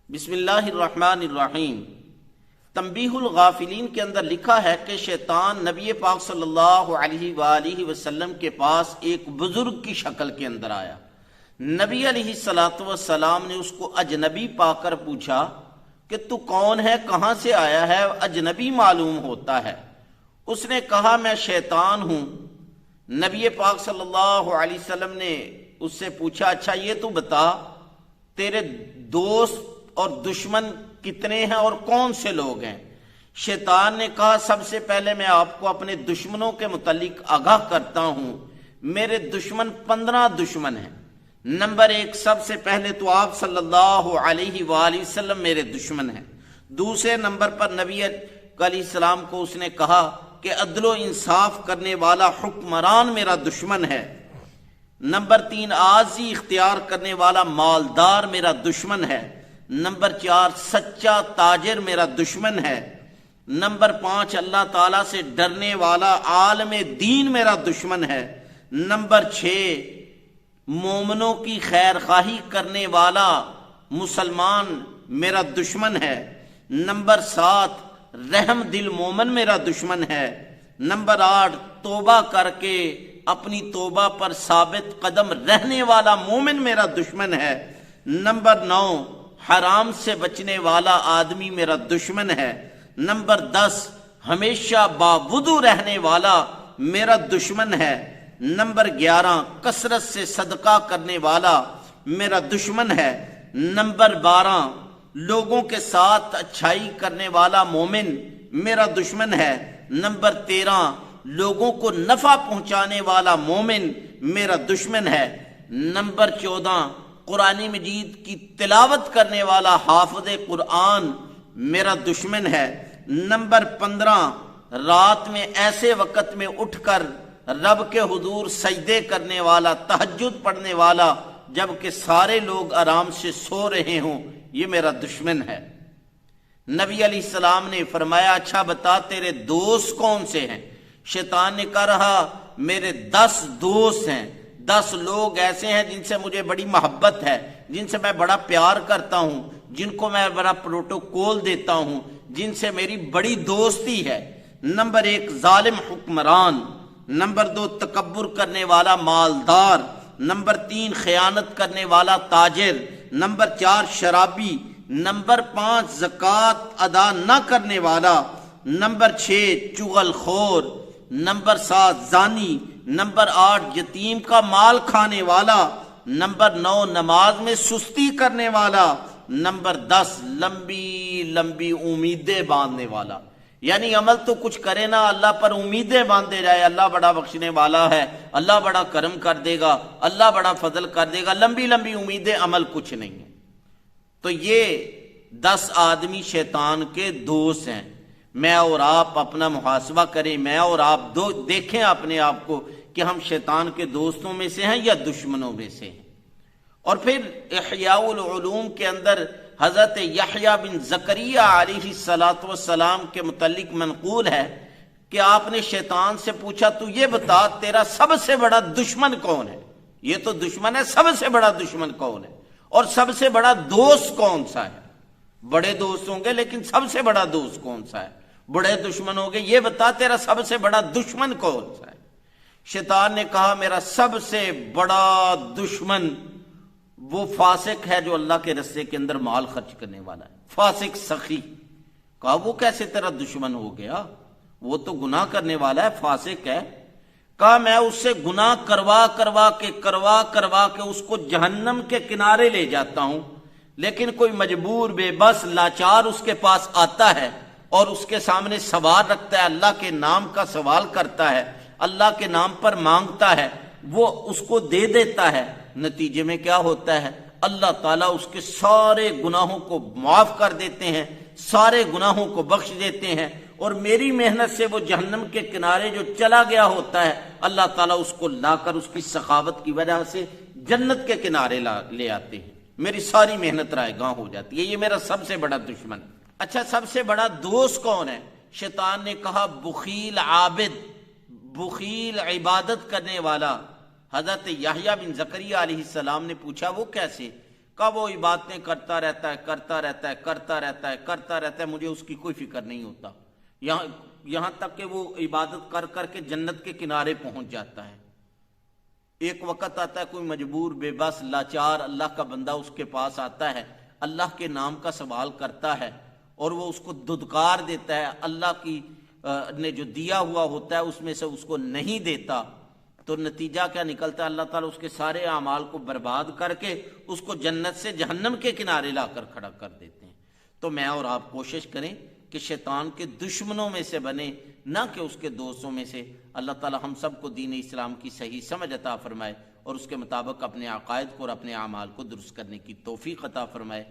بسم اللہ الرحمن الرحیم۔ تنبیہ الغافلین کے اندر لکھا ہے کہ شیطان نبی پاک صلی اللہ علیہ وآلہ وسلم کے پاس ایک بزرگ کی شکل کے اندر آیا۔ نبی علیہ السلام نے اس کو اجنبی پا کر پوچھا کہ تو کون ہے، کہاں سے آیا ہے، اجنبی معلوم ہوتا ہے۔ اس نے کہا میں شیطان ہوں۔ نبی پاک صلی اللہ علیہ وسلم نے اس سے پوچھا اچھا یہ تو بتا تیرے دوست اور دشمن کتنے ہیں اور کون سے لوگ ہیں؟ شیطان نے کہا سب سے پہلے میں آپ کو اپنے دشمنوں کے متعلق آگاہ کرتا ہوں۔ میرے دشمن 15 دشمن ہیں۔ نمبر 1، سب سے پہلے تو آپ صلی اللہ علیہ وآلہ وسلم میرے دشمن ہیں۔ دوسرے نمبر پر نبی علیہ السلام کو اس نے کہا کہ عدل و انصاف کرنے والا حکمران میرا دشمن ہے۔ نمبر 3، عاجزی اختیار کرنے والا مالدار میرا دشمن ہے۔ نمبر 4، سچا تاجر میرا دشمن ہے۔ نمبر 5، اللہ تعالیٰ سے ڈرنے والا عالم دین میرا دشمن ہے۔ نمبر 6، مومنوں کی خیر خواہی کرنے والا مسلمان میرا دشمن ہے۔ نمبر 7، رحم دل مومن میرا دشمن ہے۔ نمبر 8، توبہ کر کے اپنی توبہ پر ثابت قدم رہنے والا مومن میرا دشمن ہے۔ نمبر 9، حرام سے بچنے والا آدمی میرا دشمن ہے۔ نمبر 10، ہمیشہ باوضو رہنے والا میرا دشمن ہے۔ نمبر 11، کثرت سے صدقہ کرنے والا میرا دشمن ہے۔ نمبر 12، لوگوں کے ساتھ اچھائی کرنے والا مومن میرا دشمن ہے۔ نمبر 13، لوگوں کو نفع پہنچانے والا مومن میرا دشمن ہے۔ نمبر 14، قرآن مجید کی تلاوت کرنے والا حافظ قرآن میرا دشمن ہے۔ نمبر 15، رات میں ایسے وقت میں اٹھ کر رب کے حضور سجدے کرنے والا، تہجد پڑھنے والا جبکہ سارے لوگ آرام سے سو رہے ہوں، یہ میرا دشمن ہے۔ نبی علیہ السلام نے فرمایا اچھا بتا تیرے دوست کون سے ہیں؟ شیطان نے کہا رہا میرے 10 دوست ہیں، 10 لوگ ایسے ہیں جن سے مجھے بڑی محبت ہے، جن سے میں بڑا پیار کرتا ہوں، جن کو میں بڑا پروٹوکول دیتا ہوں، جن سے میری بڑی دوستی ہے۔ نمبر 1، ظالم حکمران۔ نمبر 2، تکبر کرنے والا مالدار۔ نمبر 3، خیانت کرنے والا تاجر۔ نمبر 4، شرابی۔ نمبر 5، زکوٰۃ ادا نہ کرنے والا۔ نمبر 6، چغل خور۔ نمبر 7، زانی۔ نمبر 8، یتیم کا مال کھانے والا۔ نمبر 9، نماز میں سستی کرنے والا۔ نمبر 10، لمبی لمبی امیدیں باندھنے والا، یعنی عمل تو کچھ کرے نا، اللہ پر امیدیں باندھے جائے، اللہ بڑا بخشنے والا ہے، اللہ بڑا کرم کر دے گا، اللہ بڑا فضل کر دے گا، لمبی لمبی امیدیں، عمل کچھ نہیں ہے۔ تو یہ 10 آدمی شیطان کے دوست ہیں۔ میں اور آپ اپنا محاسبہ کریں، میں اور آپ دیکھیں اپنے آپ کو کہ ہم شیطان کے دوستوں میں سے ہیں یا دشمنوں میں سے ہیں۔ اور پھر احیاء العلوم کے اندر حضرت یحییٰ بن زکریا علیہ السلام کے متعلق منقول ہے کہ آپ نے شیطان سے پوچھا تو یہ بتا تیرا سب سے بڑا دشمن کون ہے؟ یہ تو دشمن ہے، سب سے بڑا دشمن کون ہے؟ اور سب سے بڑا دوست کون سا ہے؟ بڑے دوست ہوں گے لیکن سب سے بڑا دوست کون سا ہے؟ بڑے دشمن ہوں گے، یہ بتا تیرا سب سے بڑا دشمن کون سا ہے؟ شیطان نے کہا میرا سب سے بڑا دشمن وہ فاسق ہے جو اللہ کے رستے کے اندر مال خرچ کرنے والا ہے، فاسق سخی۔ کہا وہ کیسے تیرا دشمن ہو گیا؟ وہ تو گناہ کرنے والا ہے، فاسق ہے۔ کہا میں اس سے گناہ کروا کروا کے اس کو جہنم کے کنارے لے جاتا ہوں، لیکن کوئی مجبور بے بس لاچار اس کے پاس آتا ہے اور اس کے سامنے سوال رکھتا ہے، اللہ کے نام کا سوال کرتا ہے، اللہ کے نام پر مانگتا ہے، وہ اس کو دے دیتا ہے۔ نتیجے میں کیا ہوتا ہے؟ اللہ تعالیٰ اس کے سارے گناہوں کو معاف کر دیتے ہیں، سارے گناہوں کو بخش دیتے ہیں، اور میری محنت سے وہ جہنم کے کنارے جو چلا گیا ہوتا ہے اللہ تعالیٰ اس کو لا کر اس کی سخاوت کی وجہ سے جنت کے کنارے لے آتے ہیں، میری ساری محنت رائے گاں ہو جاتی ہے۔ یہ میرا سب سے بڑا دشمن۔ اچھا سب سے بڑا دوست کون ہے؟ شیطان نے کہا بخیل عابد، بخیل عبادت کرنے والا۔ حضرت یحییٰ بن زکریا علیہ السلام نے پوچھا وہ کیسے؟ کب وہ عبادتیں کرتا رہتا ہے کرتا رہتا ہے کرتا رہتا ہے کرتا رہتا ہے، مجھے اس کی کوئی فکر نہیں ہوتا، یہاں تک کہ وہ عبادت کر کر کے جنت کے کنارے پہنچ جاتا ہے۔ ایک وقت آتا ہے کوئی مجبور بے بس لاچار اللہ کا بندہ اس کے پاس آتا ہے، اللہ کے نام کا سوال کرتا ہے اور وہ اس کو دھدکار دیتا ہے، اللہ کی نے جو دیا ہوا ہوتا ہے اس میں سے اس کو نہیں دیتا، تو نتیجہ کیا نکلتا ہے؟ اللہ تعالیٰ اس کے سارے اعمال کو برباد کر کے اس کو جنت سے جہنم کے کنارے لا کر کھڑا کر دیتے ہیں۔ تو میں اور آپ کوشش کریں کہ شیطان کے دشمنوں میں سے بنے، نہ کہ اس کے دوستوں میں سے۔ اللہ تعالیٰ ہم سب کو دین اسلام کی صحیح سمجھ عطا فرمائے اور اس کے مطابق اپنے عقائد کو اور اپنے اعمال کو درست کرنے کی توفیق عطا فرمائے۔